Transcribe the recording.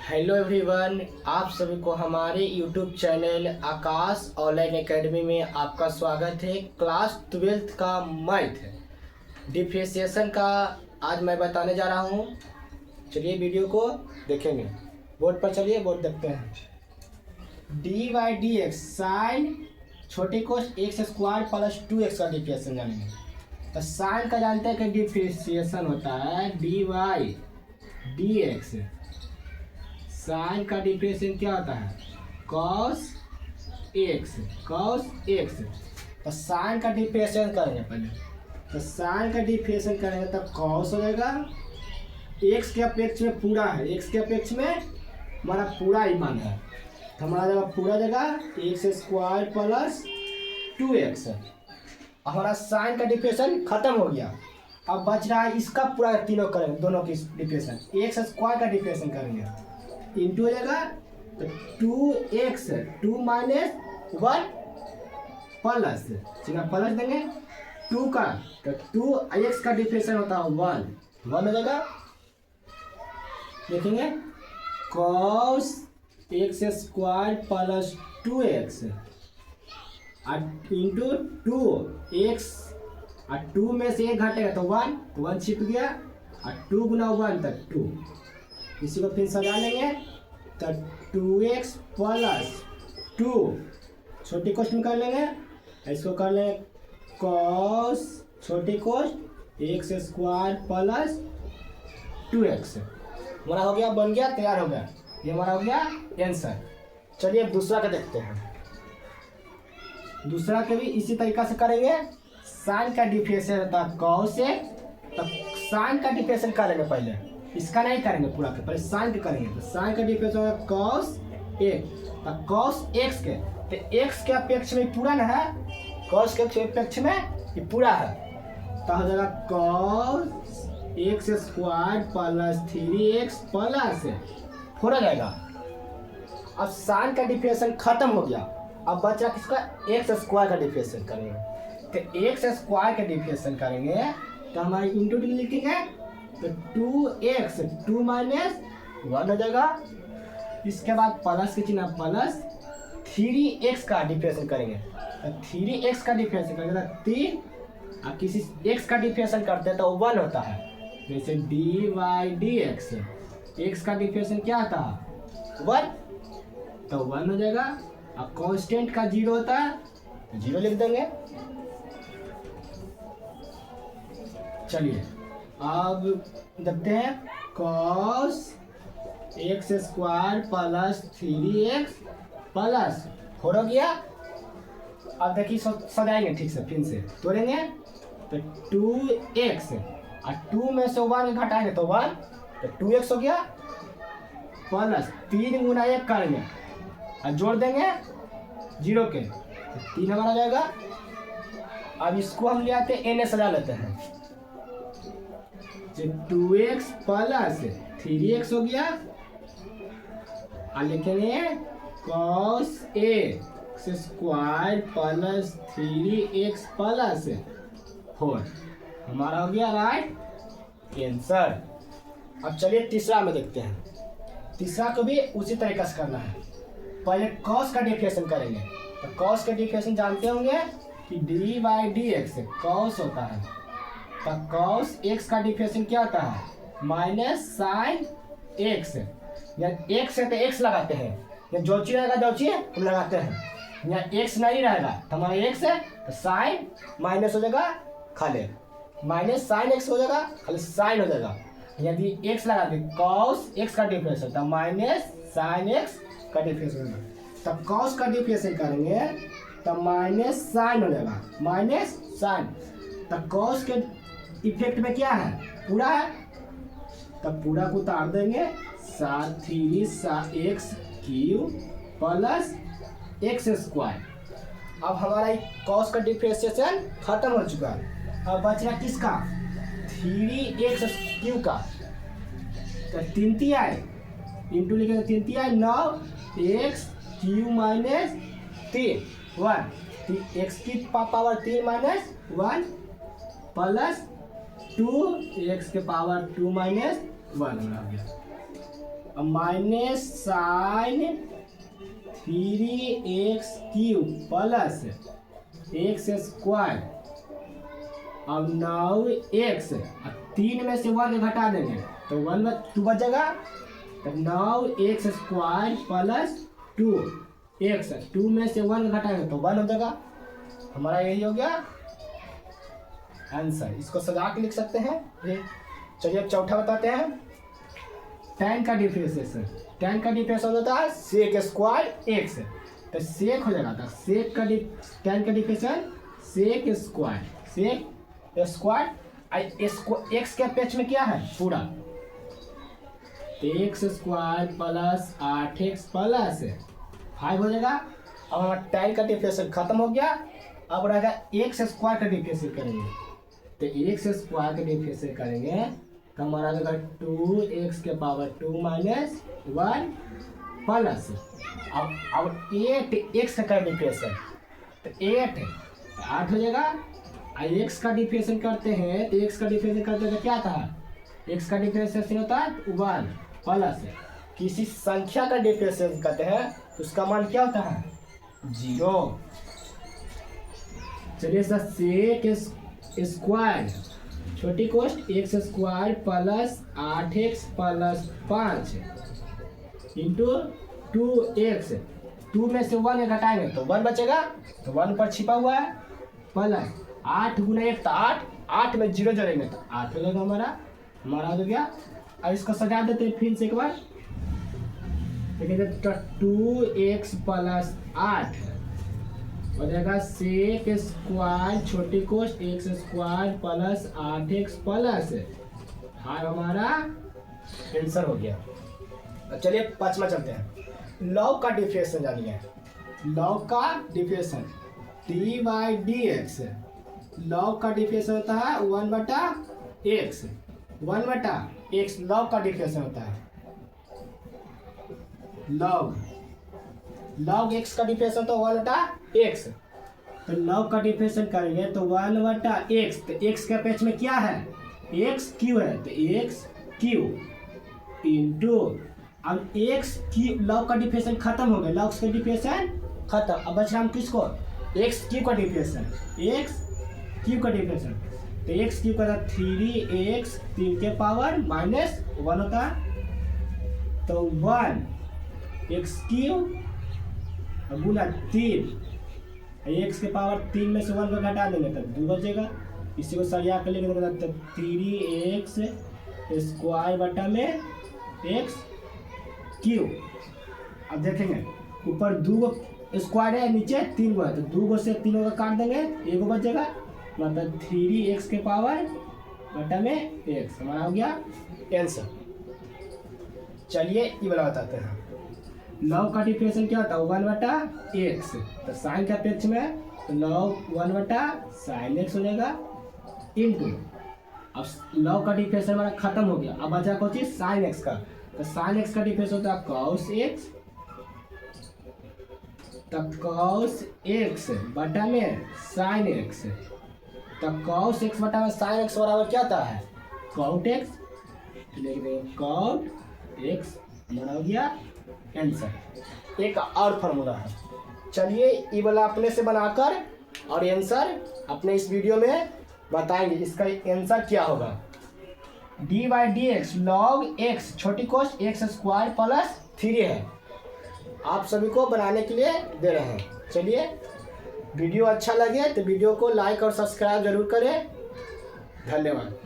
Hello everyone, आप सभी को हमारे यूट्यूब चैनल आकाश ऑनलाइन एकेडमी में आपका स्वागत है। क्लास 12th का मैथ डिफरेंशिएशन का आज मैं बताने जा रहा हूँ। चलिए वीडियो को देखेंगे। बोर्ड पर चलिए, बोर्ड देखते हैं। D Y D X sine छोटे cos x square plus 2x का डिफरेंशिएशन जानेंगे। तो साइन का जानते हैं कि डिफरेंशिएशन होता है D Y D X. Sine का डिफरेंशिएशन क्या होता है? Cos X. तो साइन का डिफरेंशिएशन करेंगे पहले। तो साइन का डिफरेंशिएशन करेंगे तो कॉस हो जाएगा। एक्स के अपेक्ष में पूरा है, एक्स के अपेक्ष में हमारा पूरा ही मान है, तो हमारा जगह पूरा जगह एक्स स्क्वायर प्लस 2x। हमारा साइन का डिफरेंशिएशन खत्म हो गया। अब बच रहा है इसका पूरा, तीनों करेंगे, दोनों की डिफरेंशिएशन। एक्स स्क्वायर का डिफरेंशिएशन करेंगे इंटू हो जाएगा तो 2x 2 माइनस 1 प्लस प्लस देंगे 2 का, तो 2x का डिफरेंशिएशन होता है 1 हो जाएगा। देखेंगे cos x square plus 2x into 2x, 2 में से 1 घटेगा तो 1 छिप गया, और 2 गुना 1 तक 2। इसी को फिर सजा लेंगे तो 2x प्लस 2 छोटी कोष्ट में कर लेंगे। इसको कर लेंगे cos छोटी कोष्ट x स्क्वायर प्लस 2x। हमारा हो गया, बन गया, तैयार हो गया। ये हमारा हो गया आंसर। चलिए अब दूसरा का देखते हैं। दूसरा के भी इसी तरीका से करेंगे। साइन का डिफरेंशिएशन होता है cos x। तो साइन का डिफरेंशिएशन करेंगे पहले, इसका नहीं करेंगे पूरा के, पहले साइन के करेंगे। तो साइन का डिफरेंशिएशन होगा cos x। तो cos x के, तो x के अपेक्ष में पूरा ना है, cos के अपेक्ष में ये पूरा है, तो हो जाएगा cos x square plus 3x plus 4 हो जाएगा। अब साइन का डिफरेंशिएशन खत्म हो गया। अब बचा किसका? एक्स स्क्वायर का डिफरेंशिएशन करेंगे। तो एक्स स्क्वायर का डिफरेंशिएशन करेंगे तो हमारे इंटू लिखेंगे तो 2x 2 माइनस 1 हो जाएगा। इसके बाद प्लस के चिन्ह प्लस 3x का डिफरेंशिएशन करेंगे। तो 3x का डिफरेंशिएशन करेंगे तो 3, और किसी x का डिफरेंशिएशन करते हैं तो 1 होता है। जैसे D Y D X, X का डिफरेंशिएशन क्या आता है? 1, तो 1 हो जाएगा। अब कांस्टेंट का 0 होता है, 0 लिख देंगे। चलिए अब देखते हैं cos x square plus 3x plus 4 हो गया। अब देखिए सजाएंगे ठीक से, फिर से तोड़ेंगे तो 2x, और 2 में से 1 घटाएंगे तो 1, तो 2x हो गया, प्लस 3 गुना 1 करेंगे और जोड़ देंगे 0 के, तो 3 हमारा आ जाएगा। अब इसको हम ले आते हैं, n सजा लेते हैं। 2x प्लस 3x हो गया, और लिखेंगे cos x square plus 3x plus 4 हमारा हो गया राइट आंसर। अब चलिए तीसरा में देखते हैं। तीसरा को भी उसी तरीका से करना है। पहले cos का डिफरेंशिएशन करेंगे। तो cos का डिफरेंशिएशन जानते होंगे कि D Y D X cos होता है। तो cos x का डिफरेंशिएशन क्या होता है? Minus sine x। यहाँ x है तो x लगाते हैं, या जो चीज रहेगा जो चीज हम लगाते हैं। यहाँ x नहीं रहेगा तो हमारा x है, तो साइन माइनस हो जाएगा, खाली माइनस साइन x हो जाएगा, खाली साइन हो जाएगा। यदि x लगा दे cos x का डिफरेंशिएशन तो माइनस साइन x का डिफरेंशिएशन होगा। तब cos का डिफरेंशिएशन करेंगे तो माइनस साइन हो जाएगा, माइनस साइन। तब cos के इफेक्ट में क्या है? पूरा है, तब पूरा को उतार देंगे। 3x cube plus x square. अब हमारा cos का डिफरेंशिएशन खत्म हो चुका है। अब बच रहा किसका? 3x क्यूब का। तो 3 आए इंटू लिखेंगे, 3 आए 9x क्यूब माइनस 3 1, x की पावर 3 माइनस 1 प्लस 2x के पावर 2 माइनस 1 हो गया। Minus sine 3x³ plus X square. अब 9x, 3 में से 1 घटा देंगे तो 1 2 बचेगा, तो 9x² प्लस 2x, 2 में से 1 घटाएंगे तो 1 हो जाएगा। हमारा यही हो गया आंसर। इसको सजा के लिख सकते हैं ये। चलिए अब चौथा बताते हैं। tan का डिफरेंशिएशन, tan का डिफरेंशिएशन होता है sec² x, तो सेक हो जाएगा, तो सेक का tan का डिफरेंशिएशन sec² x के पेच में क्या है पूरा, तो x² प्लस 8x प्लस 5 हो जाएगा। अब हमारा tan का डिफरेंशिएशन खत्म हो गया। अब रहेगा x² का डिफरेंशिएशन करेंगे, तो x² का डिफरेंशिएशन करेंगे तो हमारा रहेगा 2x के पावर 2 माइनस 1 प्लस अब 8x का डिफरेंशिएशन, तो 8 हो जाएगा। x का डिफरेंशिएशन करते हैं तो x का डिफरेंशिएशन करते हैं तो क्या था, x का डिफरेंशिएशन होता है 1 प्लस किसी संख्या का डिफरेंशिएशन करते हैं तो उसका मान क्या होता है 0। चलिए सर sec² छोटी कोष्ट x² plus 8x plus 5 into 2x, 2 में से 1 घटाएंगे तो 1 बचेगा, तो 1 पर छिपा हुआ है प्लस 8 गुना 1 तो 8 में 0 जोड़ेंगे तो 8 हो जाएगा हमारा हो गया। अब इसको सजा देते हैं फिर से एक बार, देखिए तो 2x प्लस 8 हो जाएगा sec² छोटी कोष्ट x² प्लस 8x प्लस 5 हमारा आंसर हो गया। अब चलिए पांचवा चलते हैं। लॉग का डिफरेंशिएशन जानिए। लॉग का डिफरेंशिएशन d/dx, लॉग का डिफरेंशिएशन होता है 1/x, 1/x लॉग का डिफरेंशिएशन होता है। लॉग x का डिफरेंशिएशन तो 1/x, तो लॉग का डिफरेंशिएशन करेंगे तो 1/x, तो x के पेच में क्या है x³ है, तो x³ इंटू अब x³ लॉग का डिफरेंशिएशन खत्म हो गया, लॉग का डिफरेंशिएशन खत्म। अब बच रहा हम किसको x³ का डिफरेंशिएशन, x³ का डिफरेंशिएशन, तो x³ का 3x 3 के पावर माइनस 1 होता है, तो 1 x³ गुना 3, x के पावर 3 में से 1 को घटा देंगे तो 2 बचेगा। इसी को सरिया कर लेंगे तो 3x² बटा में x³। अब देखेंगे ऊपर 2 स्क्वायर है, नीचे 3 गो है, तो 2 गो से 3 को काट देंगे, 1 गो बचेगा, मतलब 3x के पावर बटा में x हमारा हो गया आंसर। चलिए ये वाला बताते हैं। लॉग का डिफरेंशिएशन क्या होता है 1/x, तो साइन का पेच में तो लॉग 1/sin x हो जाएगा इंटू, अब लॉग का डिफरेंशिएशन हमारा खत्म हो गया। अब बचा कौन चीज sin x का, तो sin x का डिफरेंशिएशन होता है cos x, तो cos x बटा में sin x, तो cos x बटा में sin x बराबर क्या होता है cot x, तो लिख देंगे cot x हमारा हो गया आंसर। एक और फार्मूला है, चलिए ये वाला अपने से बनाकर और आंसर अपने इस वीडियो में बताएंगे इसका आंसर क्या होगा। d/dx log x छोटी कोष्ट x² प्लस 3 है, आप सभी को बनाने के लिए दे रहे हैं। चलिए वीडियो अच्छा लगे तो वीडियो को लाइक और सब्सक्राइब जरूर करें। धन्यवाद।